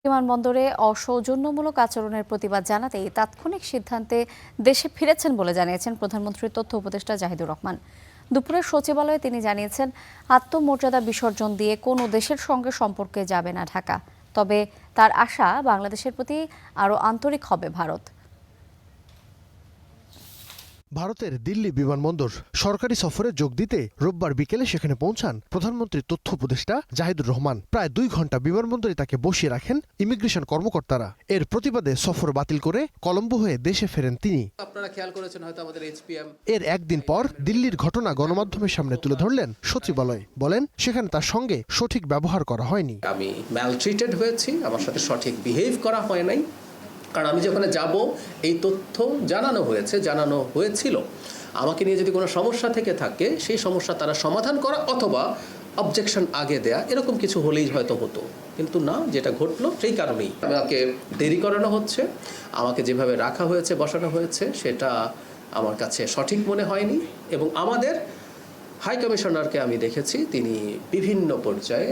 বিমানবন্দরে অসৌজন্যমূলক আচরণের প্রতিবাদ জানাতেই তাৎক্ষণিক সিদ্ধান্তে দেশে ফিরেছেন বলে জানিয়েছেন প্রধানমন্ত্রীর তথ্য উপদেষ্টা জাহিদুর রহমান। দুপুরে সচিবালয়ে তিনি জানিয়েছেন, আত্মমর্যাদা বিসর্জন দিয়ে কোনো দেশের সঙ্গে সম্পর্কে যাবে না ঢাকা। তবে তার আশা, বাংলাদেশের প্রতি আরও আন্তরিক হবে ভারত। ভারতের দিল্লি বিমানবন্দর সরকারি সফরে যোগ দিতে রোববার বিকেলে সেখানে পৌঁছান প্রধানমন্ত্রীর তথ্য উপদেষ্টা জাহিদুর রহমান। প্রায় 2 ঘন্টা বিমানবন্দরে তাকে বসিয়ে রাখেন ইমিগ্রেশন কর্মকর্তারা। এর প্রতিবাদে সফর বাতিল করে কলম্বো হয়ে দেশে ফেরেন তিনি। আপনারা খেয়াল করেছেন হয়তো আমাদের এইচপিএম। এর একদিন পর দিল্লির ঘটনা গণমাধ্যমের সামনে তুলে ধরলেন সচিবালয়। বলেন, সেখানে তার সঙ্গে সঠিক ব্যবহার করা হয়নি। আমি ম্যালট্রিটেড হয়েছি, আমার সাথে সঠিক বিহেভ করা হয় নাই। কারণ আমি যেখানে যাব এই তথ্য জানানো হয়েছিল। আমাকে নিয়ে যদি কোনো সমস্যা থেকে থাকে সেই সমস্যা তারা সমাধান করা অথবা অবজেকশন আগে দেয়া, এরকম কিছু হলেই হয়তো হতো। কিন্তু না, যেটা ঘটলো সেই কারণেই আমাকে দেরি করানো হচ্ছে। আমাকে যেভাবে রাখা হয়েছে, বসানো হয়েছে, সেটা আমার কাছে সঠিক মনে হয়নি। এবং আমাদের হাই কমিশনারকে আমি দেখেছি, তিনি বিভিন্ন পর্যায়ে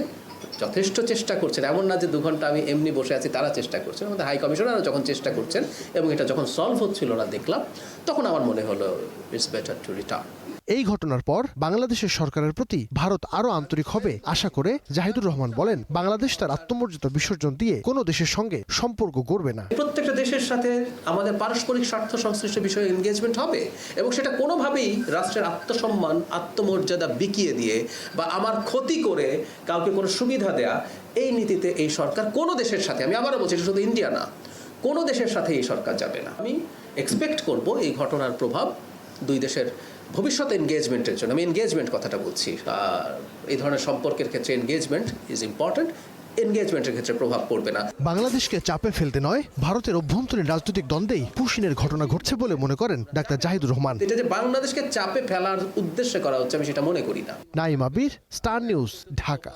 যথেষ্ট চেষ্টা করছেন। এমন না যে 2 ঘন্টা আমি এমনি বসে আছি, তারা চেষ্টা করছেন। আমাদের হাই কমিশনারও যখন চেষ্টা করছেন এবং এটা যখন সলভ হচ্ছিল না দেখলাম, তখন আমার মনে হলো ইটস বেটার টু রিটার্ন। এই ঘটনার পর বাংলাদেশের সরকারের প্রতি ভারত আরও আন্তরিক হবে আশা করে জাহিদুর রহমান বলেন, বাংলাদেশ তার আত্মমর্যাদা বিসর্জন দিয়ে কোনো দেশের সঙ্গে সম্পর্ক গড়বে না। প্রত্যেকটা দেশের সাথে আমাদের পারস্পরিক স্বার্থ সংশ্লিষ্ট বিষয়ে এনগেজমেন্ট হবে এবং সেটা কোনোভাবেই রাষ্ট্রের আত্মসম্মান, আত্মমর্যাদা বিকিয়ে দিয়ে বা আমার ক্ষতি করে কাউকে কোনো সুবিধা দেয়া, এই নীতিতে এই সরকার কোনো দেশের সাথে, আমি আবারও বলছি, শুধু ইন্ডিয়া না, কোনো দেশের সাথে এই সরকার যাবে না। আমি এক্সপেক্ট করব এই ঘটনার প্রভাব 2 দেশের ভবিষ্যৎ এনগেজমেন্টের জন্য, আমি এনগেজমেন্ট কথাটা বলছি, এই ধরনের সম্পর্কের ক্ষেত্রে এনগেজমেন্ট ইজ ইম্পর্টেন্ট, এনগেজমেন্টের ক্ষেত্রে প্রভাব পড়বে না। বাংলাদেশকে চাপে ফেলতে নয়, ভারতের অভ্যন্তরীণ রাজনৈতিক দ্বন্দ্বেই পুশিনের ঘটনা ঘটছে বলে মনে করেন ডাক্তার জাহিদুর রহমান। এটা যে বাংলাদেশকে চাপে ফেলার উদ্দেশ্যে করা হচ্ছে, আমি সেটা মনে করি না। নাঈম আবির, স্টার নিউজ, ঢাকা।